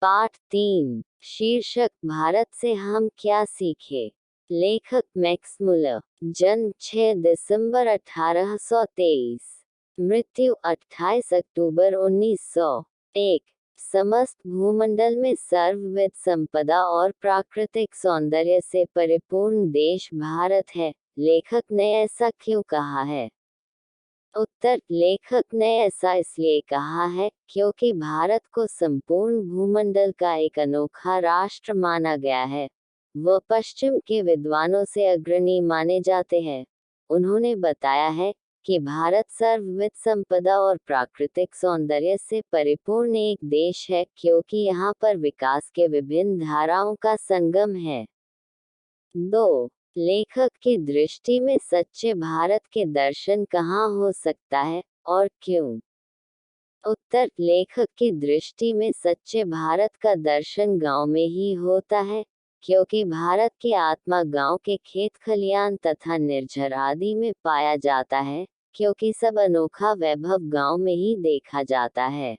पाठ 3। शीर्षक भारत से हम क्या सीखे। लेखक मैक्स मुलर। जन्म 6 दिसंबर 1823। मृत्यु 28 अक्टूबर 1901। समस्त भूमंडल में सर्वविध संपदा और प्राकृतिक सौंदर्य से परिपूर्ण देश भारत है। लेखक ने ऐसा क्यों कहा है? उत्तर: लेखक ने ऐसा इसलिए कहा है क्योंकि भारत को संपूर्ण भूमंडल का एक अनोखा राष्ट्र माना गया है। वह पश्चिम के विद्वानों से अग्रणी माने जाते हैं। उन्होंने बताया है कि भारत सर्वविध संपदा और प्राकृतिक सौंदर्य से परिपूर्ण एक देश है क्योंकि यहाँ पर विकास के विभिन्न धाराओं का संगम है। 2. लेखक की दृष्टि में सच्चे भारत के दर्शन कहाँ हो सकता है और क्यों? उत्तर: लेखक की दृष्टि में सच्चे भारत का दर्शन गांव में ही होता है, क्योंकि भारत की आत्मा गांव के खेत खलियान तथा निर्झर आदि में पाया जाता है, क्योंकि सब अनोखा वैभव गांव में ही देखा जाता है।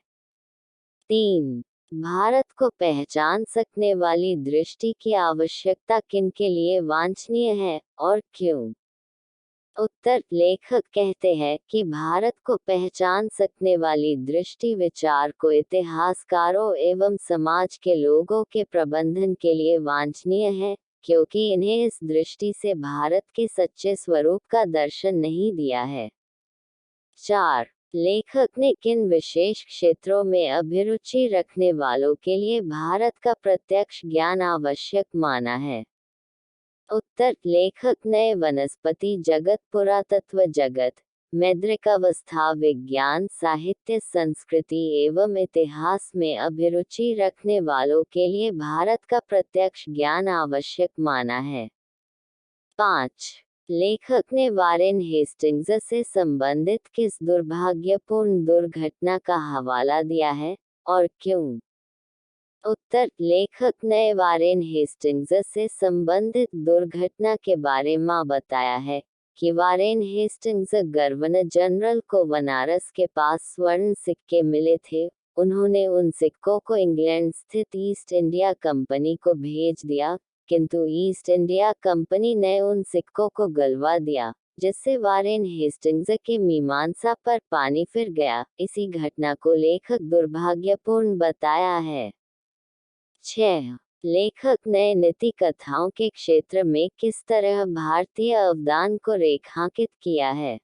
3. भारत को पहचान सकने वाली दृष्टि की आवश्यकता किनके लिए वांछनीय है और क्यों? उत्तर: लेखक कहते हैं कि भारत को पहचान सकने वाली दृष्टि विचार को इतिहासकारों एवं समाज के लोगों के प्रबंधन के लिए वांछनीय है, क्योंकि इन्हें इस दृष्टि से भारत के सच्चे स्वरूप का दर्शन नहीं दिया है। 4. लेखक ने किन विशेष क्षेत्रों में अभिरुचि रखने वालों के लिए भारत का प्रत्यक्ष ज्ञान आवश्यक माना है? उत्तर: लेखक ने वनस्पति जगत, पुरातत्व जगत, मौद्रिकावस्था विज्ञान, साहित्य, संस्कृति एवं इतिहास में अभिरुचि रखने वालों के लिए भारत का प्रत्यक्ष ज्ञान आवश्यक माना है। 5. लेखक ने वारेन हेस्टिंग्स से संबंधित किस दुर्भाग्यपूर्ण दुर्घटना का हवाला दिया है और क्यों? उत्तर: लेखक ने वारेन हेस्टिंग्स से संबंधित दुर्घटना के बारे में बताया है कि वारेन हेस्टिंग्स गवर्नर जनरल को बनारस के पास स्वर्ण सिक्के मिले थे। उन्होंने उन सिक्कों को इंग्लैंड स्थित ईस्ट इंडिया कंपनी को भेज दिया, किंतु ईस्ट इंडिया कंपनी ने उन सिक्कों को गलवा दिया, जिससे वारेन हेस्टिंग्स के मीमांसा पर पानी फिर गया। इसी घटना को लेखक दुर्भाग्यपूर्ण बताया है। 6. लेखक ने नीति कथाओं के क्षेत्र में किस तरह भारतीय अवदान को रेखांकित किया है?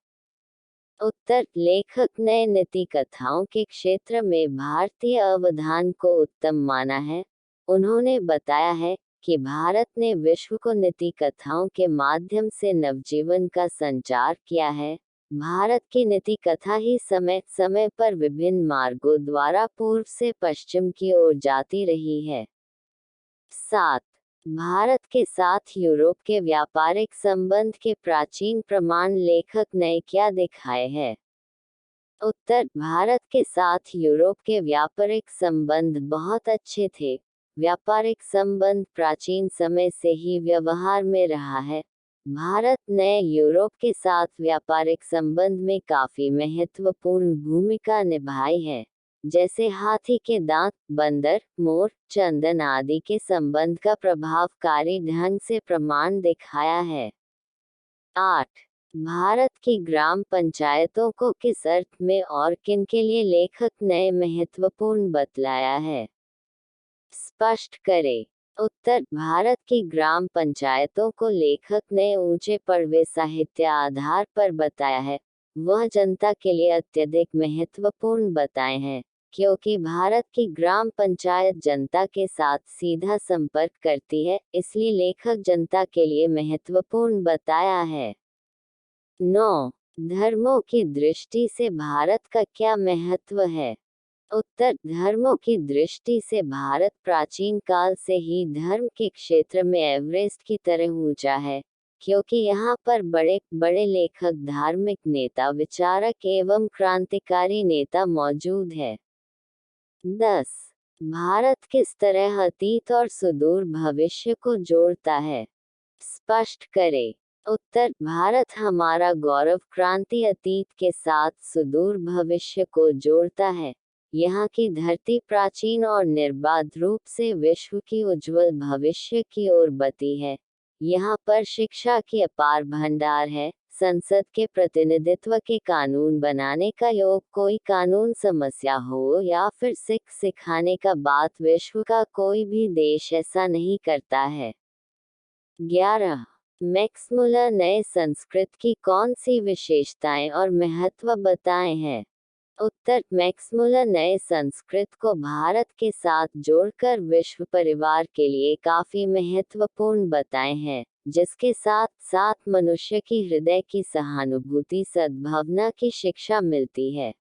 उत्तर: लेखक ने नीति कथाओं के क्षेत्र में भारतीय अवदान को उत्तम माना है। उन्होंने बताया है कि भारत ने विश्व को नीति कथाओं के माध्यम से नवजीवन का संचार किया है। भारत की नीति कथा ही समय समय पर विभिन्न मार्गों द्वारा पूर्व से पश्चिम की ओर जाती रही है। 7. भारत के साथ यूरोप के व्यापारिक संबंध के प्राचीन प्रमाण लेखक ने क्या दिखाए हैं? उत्तर: भारत के साथ यूरोप के व्यापारिक संबंध बहुत अच्छे थे। व्यापारिक संबंध प्राचीन समय से ही व्यवहार में रहा है। भारत ने यूरोप के साथ व्यापारिक संबंध में काफी महत्वपूर्ण भूमिका निभाई है, जैसे हाथी के दांत, बंदर, मोर, चंदन आदि के संबंध का प्रभावकारी ढंग से प्रमाण दिखाया है। 8. भारत की ग्राम पंचायतों को किस अर्थ में और किन के लिए लेखक ने महत्वपूर्ण बतलाया है? स्पष्ट करें। उत्तर: भारत की ग्राम पंचायतों को लेखक ने ऊंचे पड़वे साहित्य आधार पर बताया है। वह जनता के लिए अत्यधिक महत्वपूर्ण बताए हैं, क्योंकि भारत की ग्राम पंचायत जनता के साथ सीधा संपर्क करती है, इसलिए लेखक जनता के लिए महत्वपूर्ण बताया है। 9. धर्मों की दृष्टि से भारत का क्या महत्व है? उत्तर: धर्मों की दृष्टि से भारत प्राचीन काल से ही धर्म के क्षेत्र में एवरेस्ट की तरह ऊंचा है, क्योंकि यहाँ पर बड़े बड़े लेखक, धार्मिक नेता, विचारक एवं क्रांतिकारी नेता मौजूद है। 10. भारत किस तरह अतीत और सुदूर भविष्य को जोड़ता है? स्पष्ट करें। उत्तर: भारत हमारा गौरव क्रांति अतीत के साथ सुदूर भविष्य को जोड़ता है। यहाँ की धरती प्राचीन और निर्बाध रूप से विश्व की उज्जवल भविष्य की ओर बती है। यहाँ पर शिक्षा की अपार भंडार है। संसद के प्रतिनिधित्व के कानून बनाने का योग, कोई कानून समस्या हो या फिर सिखाने का बात, विश्व का कोई भी देश ऐसा नहीं करता है। 11. मैक्स मुलर नए संस्कृत की कौन सी विशेषताएं और महत्व बताए हैं? उत्तर: मैक्स मुलर नए संस्कृत को भारत के साथ जोड़कर विश्व परिवार के लिए काफी महत्वपूर्ण बताए हैं, जिसके साथ साथ मनुष्य की हृदय की सहानुभूति सद्भावना की शिक्षा मिलती है।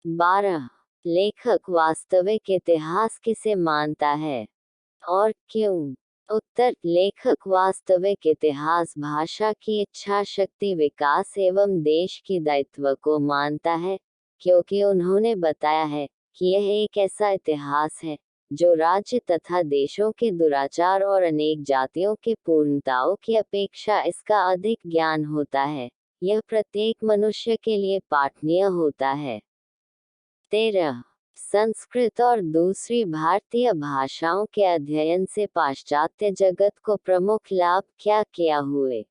12. लेखक वास्तविक इतिहास किसे मानता है और क्यों? उत्तर: लेखक वास्तविक इतिहास भाषा की इच्छा शक्ति, विकास एवं देश की दायित्व को मानता है, क्योंकि उन्होंने बताया है कि यह एक ऐसा इतिहास है जो राज्य तथा देशों के दुराचार और अनेक जातियों के पूर्णताओं की अपेक्षा इसका अधिक ज्ञान होता है। यह प्रत्येक मनुष्य के लिए पाठनीय होता है। 13. संस्कृत और दूसरी भारतीय भाषाओं के अध्ययन से पाश्चात्य जगत को प्रमुख लाभ क्या हुए?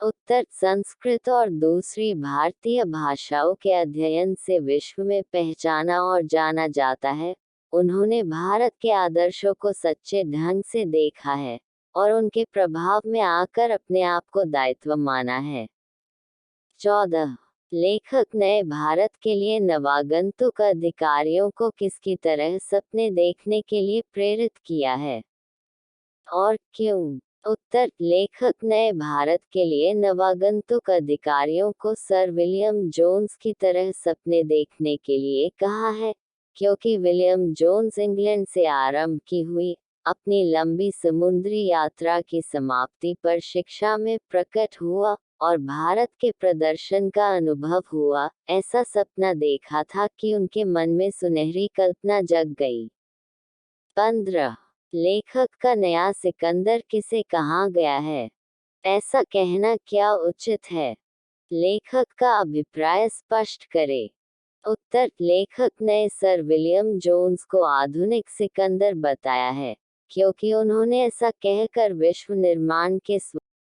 उत्तर: संस्कृत और दूसरी भारतीय भाषाओं के अध्ययन से विश्व में पहचाना और जाना जाता है। उन्होंने भारत के आदर्शों को सच्चे ढंग से देखा है और उनके प्रभाव में आकर अपने आप को दायित्व माना है। 14. लेखक नए भारत के लिए नवागंतुक अधिकारियों को किसकी तरह सपने देखने के लिए प्रेरित किया है और क्यों? उत्तर: लेखक नए भारत के लिए नवागंतुक अधिकारियों को सर विलियम जोन्स की तरह सपने देखने के लिए कहा है, क्योंकि विलियम जोन्स इंग्लैंड से आरंभ की हुई अपनी लंबी समुद्री यात्रा की समाप्ति पर शिक्षा में प्रकट हुआ और भारत के प्रदर्शन का अनुभव हुआ। ऐसा सपना देखा था कि उनके मन में सुनहरी कल्पना जग गई। 15. लेखक का नया सिकंदर किसे कहा गया है? ऐसा कहना क्या उचित है? लेखक का अभिप्राय स्पष्ट करे। उत्तर: लेखक ने सर विलियम जोन्स को आधुनिक सिकंदर बताया है, क्योंकि उन्होंने ऐसा कहकर विश्व निर्माण के